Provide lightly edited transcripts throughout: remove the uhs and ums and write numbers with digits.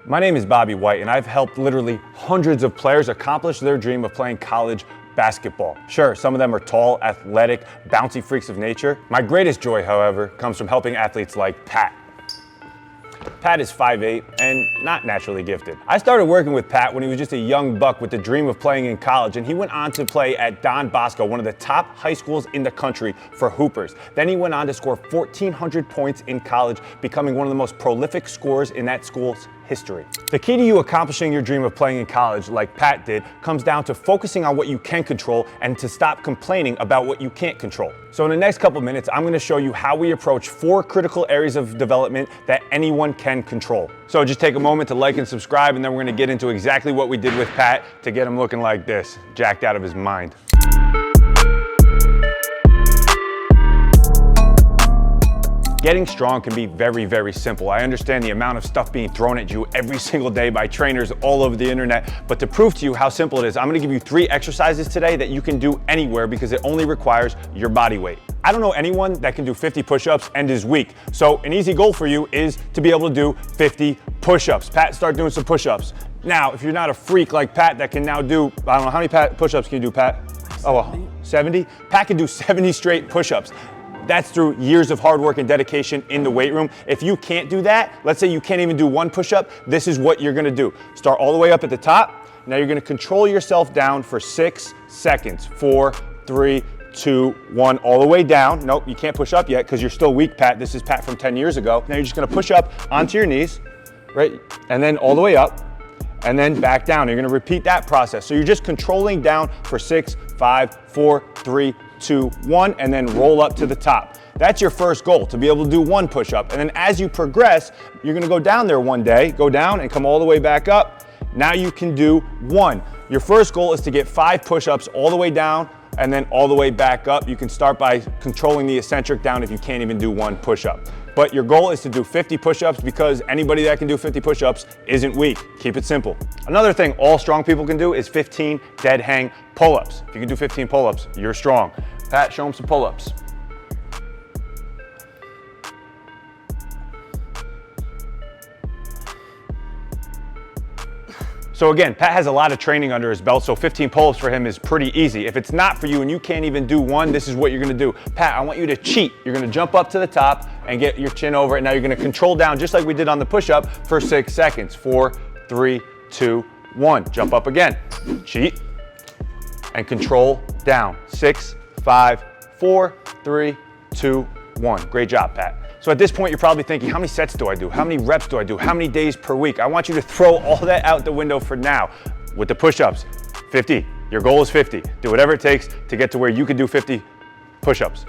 My name is Bobby White, and I've helped literally hundreds of players accomplish their dream of playing college basketball. Sure, some of them are tall, athletic, bouncy freaks of nature. My greatest joy, however, comes from helping athletes like Pat. Pat is 5'8" and not naturally gifted. I started working with Pat when he was just a young buck with the dream of playing in college, and he went on to play at Don Bosco, one of the top high schools in the country for hoopers. Then he went on to score 1,400 points in college, becoming one of the most prolific scorers in that school's history. The key to you accomplishing your dream of playing in college, like Pat did, comes down to focusing on what you can control and to stop complaining about what you can't control. So in the next couple minutes, I'm going to show you how we approach 4 critical areas of development that anyone can control. So just take a moment to like and subscribe, and then we're going to get into exactly what we did with Pat to get him looking like this, jacked out of his mind. Getting strong can be very, very simple. I understand the amount of stuff being thrown at you every single day by trainers all over the internet, but to prove to you how simple it is, I'm gonna give you 3 exercises today that you can do anywhere because it only requires your body weight. I don't know anyone that can do 50 push-ups and is weak. So an easy goal for you is to be able to do 50 push-ups. Pat, start doing some push-ups. Now, if you're not a freak like Pat that can now do, I don't know, how many push-ups can you do, Pat? 70. Oh, 70? Pat can do 70 straight push-ups. That's through years of hard work and dedication in the weight room. If you can't do that, let's say you can't even do 1 push-up, this is what you're gonna do. Start all the way up at the top. Now you're gonna control yourself down for 6 seconds. 4, 3, 2, 1, all the way down. Nope, you can't push up yet because you're still weak, Pat. This is Pat from 10 years ago. Now you're just gonna push up onto your knees, right? And then all the way up, and then back down. You're gonna repeat that process. So you're just controlling down for 6, 5, 4, 3, 2, 1, and then roll up to the top. That's your first goal, to be able to do 1 push-up. And then as you progress, you're gonna go down there one day, go down and come all the way back up. Now you can do 1. Your first goal is to get 5 push-ups all the way down and then all the way back up. You can start by controlling the eccentric down if you can't even do 1 push-up. But your goal is to do 50 push-ups because anybody that can do 50 push-ups isn't weak. Keep it simple. Another thing all strong people can do is 15 dead hang pull-ups. If you can do 15 pull-ups, you're strong. Pat, show them some pull-ups. So again, Pat has a lot of training under his belt, so 15 pull-ups for him is pretty easy. If it's not for you and you can't even do 1, this is what you're gonna do. Pat, I want you to cheat. You're gonna jump up to the top and get your chin over it. Now you're gonna control down just like we did on the push-up for 6 seconds. 4, 3, 2, 1. Jump up again. Cheat and control down. 6, 5, 4, 3, 2, 1. Great job, Pat. So at this point, you're probably thinking, how many sets do I do? How many reps do I do? How many days per week? I want you to throw all that out the window for now. With the push-ups, 50. Your goal is 50. Do whatever it takes to get to where you can do 50 push-ups.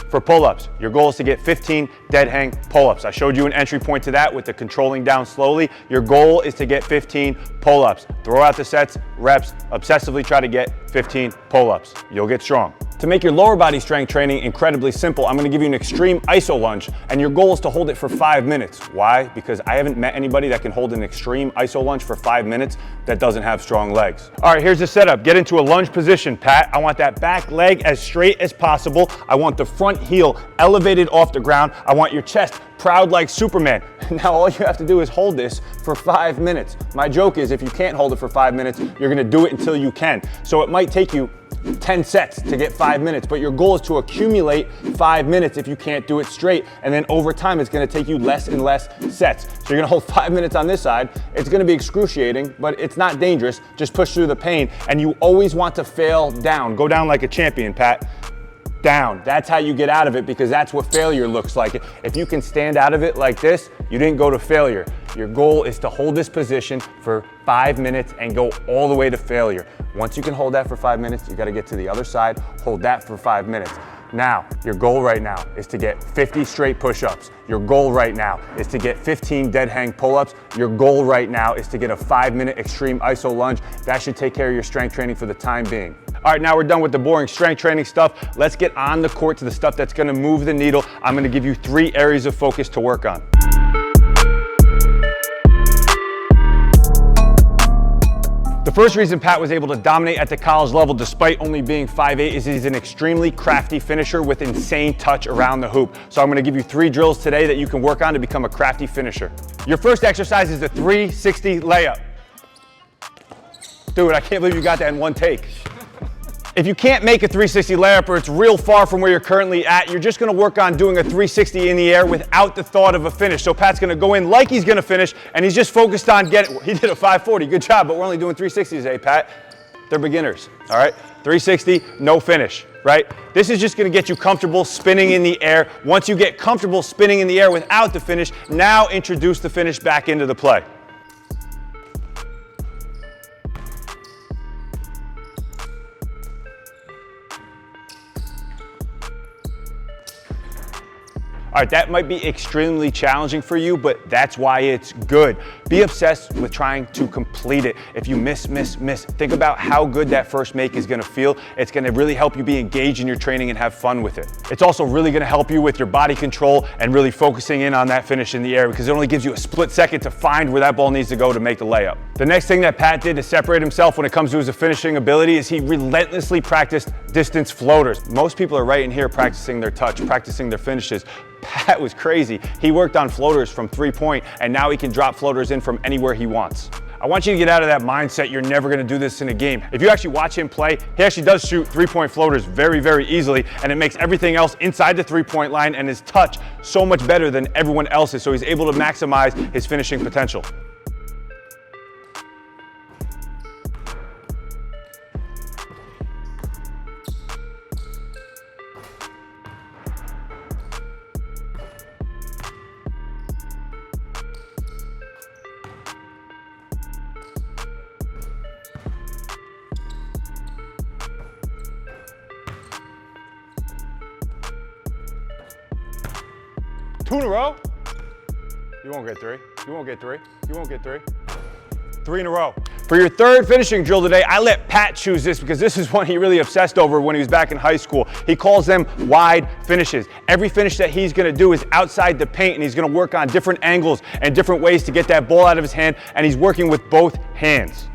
For pull-ups, your goal is to get 15 dead hang pull-ups. I showed you an entry point to that with the controlling down slowly. Your goal is to get 15 pull-ups. Throw out the sets, reps, obsessively try to get 15 pull-ups. You'll get strong. To make your lower body strength training incredibly simple, I'm gonna give you an extreme iso lunge, and your goal is to hold it for 5 minutes. Why? Because I haven't met anybody that can hold an extreme iso lunge for 5 minutes that doesn't have strong legs. All right, here's the setup. Get into a lunge position, Pat. I want that back leg as straight as possible. I want the front heel elevated off the ground. I want your chest proud like Superman. Now all you have to do is hold this for 5 minutes. My joke is if you can't hold it for 5 minutes, you're gonna do it until you can. So it might take you 10 sets to get 5 minutes, but your goal is to accumulate 5 minutes if you can't do it straight. And then over time, it's gonna take you less and less sets. So you're gonna hold 5 minutes on this side. It's gonna be excruciating, but it's not dangerous. Just push through the pain. And you always want to fail down. Go down like a champion, Pat. Down. That's how you get out of it because that's what failure looks like. If you can stand out of it like this, you didn't go to failure. Your goal is to hold this position for 5 minutes and go all the way to failure. Once you can hold that for 5 minutes, you gotta get to the other side, hold that for 5 minutes. Now, your goal right now is to get 50 straight push-ups. Your goal right now is to get 15 dead hang pull-ups. Your goal right now is to get a 5-minute extreme iso lunge. That should take care of your strength training for the time being. All right, now we're done with the boring strength training stuff. Let's get on the court to the stuff that's gonna move the needle. I'm gonna give you 3 areas of focus to work on. The first reason Pat was able to dominate at the college level despite only being 5'8" is he's an extremely crafty finisher with insane touch around the hoop. So I'm gonna give you 3 drills today that you can work on to become a crafty finisher. Your first exercise is the 360 layup. Dude, I can't believe you got that in one take. If you can't make a 360 layup or it's real far from where you're currently at, you're just gonna work on doing a 360 in the air without the thought of a finish. So Pat's gonna go in like he's gonna finish, and he's just focused on getting, he did a 540, good job, but we're only doing 360s today, Pat. They're beginners, all right? 360, no finish, right? This is just gonna get you comfortable spinning in the air. Once you get comfortable spinning in the air without the finish, now introduce the finish back into the play. All right, that might be extremely challenging for you, but that's why it's good. Be obsessed with trying to complete it. If you miss, think about how good that first make is gonna feel. It's gonna really help you be engaged in your training and have fun with it. It's also really gonna help you with your body control and really focusing in on that finish in the air, because it only gives you a split second to find where that ball needs to go to make the layup. The next thing that Pat did to separate himself when it comes to his finishing ability is he relentlessly practiced distance floaters. Most people are right in here practicing their touch, practicing their finishes. Pat was crazy. He worked on floaters from 3-point, and now he can drop floaters in from anywhere he wants. I want you to get out of that mindset you're never gonna do this in a game. If you actually watch him play, he actually does shoot 3-point floaters very, very easily, and it makes everything else inside the 3-point line and his touch so much better than everyone else's, so he's able to maximize his finishing potential. Two in a row? You won't get 3. You won't get 3. You won't get 3. 3 in a row. For your third finishing drill today, I let Pat choose this because this is one he really obsessed over when he was back in high school. He calls them wide finishes. Every finish that he's gonna do is outside the paint, and he's gonna work on different angles and different ways to get that ball out of his hand, and he's working with both hands.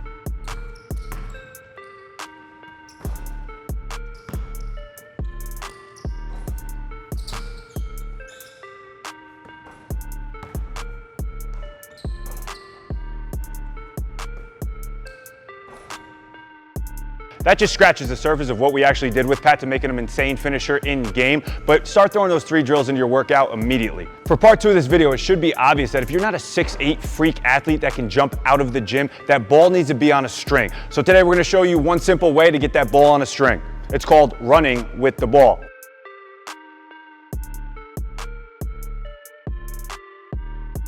That just scratches the surface of what we actually did with Pat to make him an insane finisher in game, but start throwing those 3 drills into your workout immediately. For part 2 of this video, it should be obvious that if you're not a 6'8" freak athlete that can jump out of the gym, that ball needs to be on a string. So today we're gonna show you one simple way to get that ball on a string. It's called running with the ball.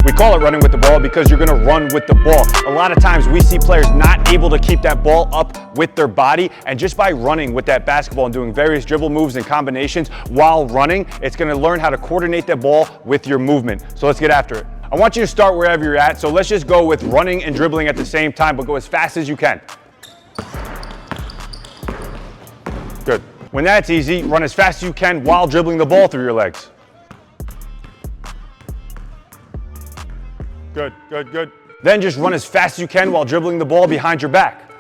We call it running with the ball because you're gonna run with the ball. A lot of times we see players not able to keep that ball up with their body, and just by running with that basketball and doing various dribble moves and combinations while running, it's gonna learn how to coordinate that ball with your movement. So let's get after it. I want you to start wherever you're at, so let's just go with running and dribbling at the same time, but go as fast as you can. Good. When that's easy, run as fast as you can while dribbling the ball through your legs. Good, good, good. Then just run as fast as you can while dribbling the ball behind your back.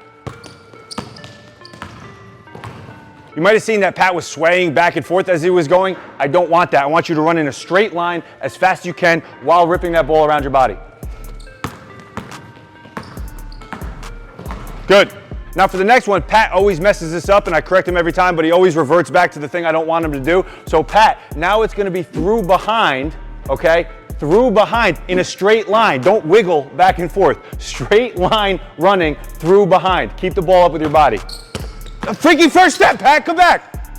You might have seen that Pat was swaying back and forth as he was going. I don't want that. I want you to run in a straight line as fast as you can while ripping that ball around your body. Good. Now for the next one, Pat always messes this up, and I correct him every time, but he always reverts back to the thing I don't want him to do. So Pat, now it's gonna be through behind, okay? Through behind in a straight line. Don't wiggle back and forth. Straight line running through behind. Keep the ball up with your body. A freaking first step, Pat, come back.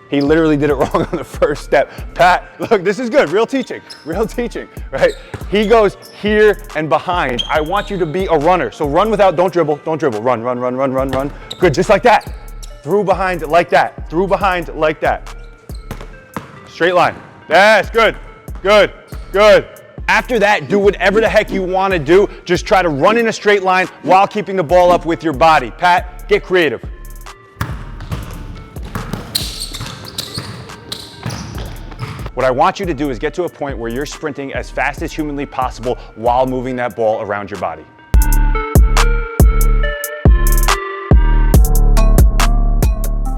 He literally did it wrong on the first step. Pat, look, this is good, real teaching, right? He goes here and behind. I want you to be a runner. So run without, don't dribble, run, run, run, run, run, run. Good, just like that. Through behind like that, through behind like that. Straight line. Yes, good, good, good. After that, do whatever the heck you want to do. Just try to run in a straight line while keeping the ball up with your body. Pat, get creative. What I want you to do is get to a point where you're sprinting as fast as humanly possible while moving that ball around your body.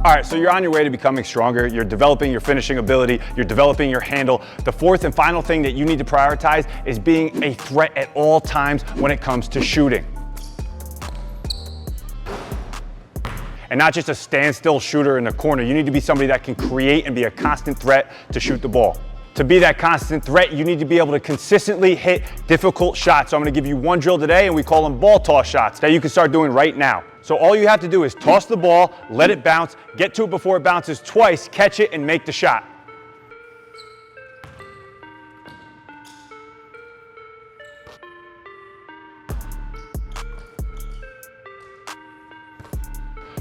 All right, so you're on your way to becoming stronger. You're developing your finishing ability. You're developing your handle. The fourth and final thing that you need to prioritize is being a threat at all times when it comes to shooting. And not just a standstill shooter in the corner. You need to be somebody that can create and be a constant threat to shoot the ball. To be that constant threat, you need to be able to consistently hit difficult shots. So I'm gonna give you one drill today, and we call them ball toss shots that you can start doing right now. So all you have to do is toss the ball, let it bounce, get to it before it bounces twice, catch it, and make the shot.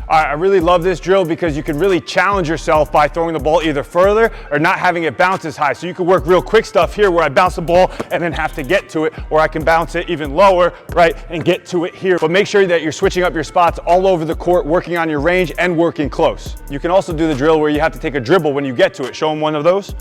All right, I really love this drill because you can really challenge yourself by throwing the ball either further or not having it bounce as high. So you can work real quick stuff here where I bounce the ball and then have to get to it, or I can bounce it even lower, right, and get to it here. But make sure that you're switching up your spots all over the court, working on your range and working close. You can also do the drill where you have to take a dribble when you get to it. Show them one of those.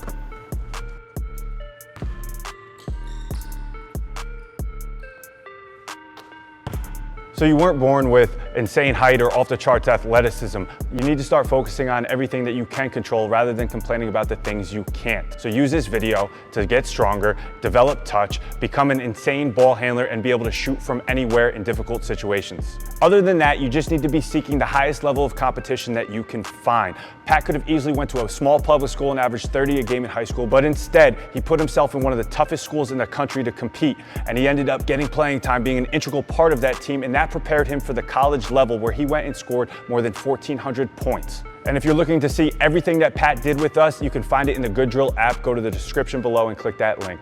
So you weren't born with insane height or off the charts athleticism. You need to start focusing on everything that you can control rather than complaining about the things you can't. So use this video to get stronger, develop touch, become an insane ball handler, and be able to shoot from anywhere in difficult situations. Other than that, you just need to be seeking the highest level of competition that you can find. Pat could have easily went to a small public school and averaged 30 a game in high school, but instead he put himself in one of the toughest schools in the country to compete, and he ended up getting playing time, being an integral part of that team, and that prepared him for the college level where he went and scored more than 1,400 points. And if you're looking to see everything that Pat did with us, you can find it in the Good Drill app. Go to the description below and click that link.